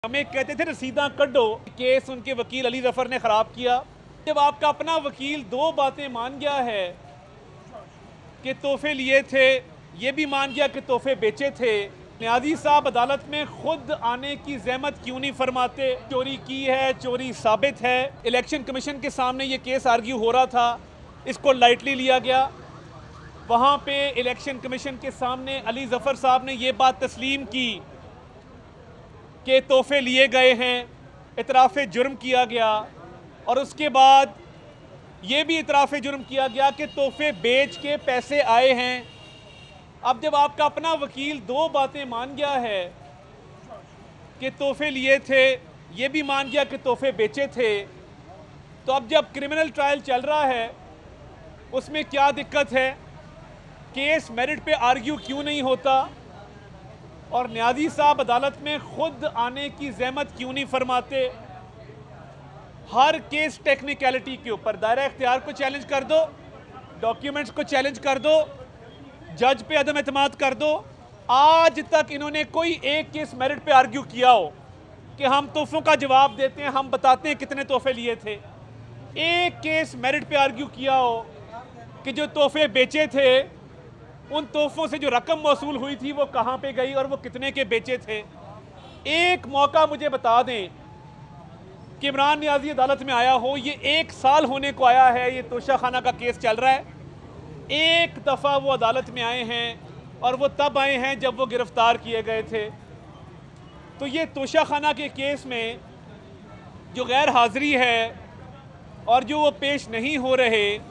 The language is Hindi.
हमें कहते थे रसीदा कड्डो, केस उनके वकील अली जफर ने खराब किया। जब आपका अपना वकील दो बातें मान गया है कि तोहफे लिए थे, ये भी मान गया कि तोहफे बेचे थे, न्याजी साहब अदालत में खुद आने की जहमत क्यों नहीं फरमाते? चोरी की है, चोरी साबित है। इलेक्शन कमीशन के सामने ये केस आर्ग्यू हो रहा था, इसको लाइटली लिया गया। वहाँ पे इलेक्शन कमीशन के सामने अली जफर साहब ने ये बात तस्लीम की कि तोहफे लिए गए हैं, इतराफ़ जुर्म किया गया, और उसके बाद ये भी इतराफ़ जुर्म किया गया कि तोहफे बेच के पैसे आए हैं। अब जब आपका अपना वकील दो बातें मान गया है कि तोहफे लिए थे, ये भी मान गया कि तोहफे बेचे थे, तो अब जब क्रिमिनल ट्रायल चल रहा है उसमें क्या दिक्कत है? केस मेरिट पे आर्ग्यू क्यों नहीं होता? और न्याजी साहब अदालत में खुद आने की जहमत क्यों नहीं फरमाते? हर केस टेक्निकलिटी के ऊपर दायरा इख्तियार को चैलेंज कर दो, डॉक्यूमेंट्स को चैलेंज कर दो, जज पे अदम एतमाद कर दो। आज तक इन्होंने कोई एक केस मेरिट पे आर्ग्यू किया हो कि हम तोहफों का जवाब देते हैं, हम बताते हैं कितने तोहफे लिए थे? एक केस मेरिट पे आर्ग्यू किया हो कि जो तोहफे बेचे थे, उन तोहफों से जो रकम वसूल हुई थी वो कहाँ पे गई और वो कितने के बेचे थे? एक मौका मुझे बता दें कि इमरान नियाजी अदालत में आया हो। ये 1 साल होने को आया है, ये तोशा खाना का केस चल रहा है। एक दफ़ा वो अदालत में आए हैं और वो तब आए हैं जब वो गिरफ्तार किए गए थे। तो ये तोशा खाना के केस में जो गैर हाज़िरी है और जो वो पेश नहीं हो रहे,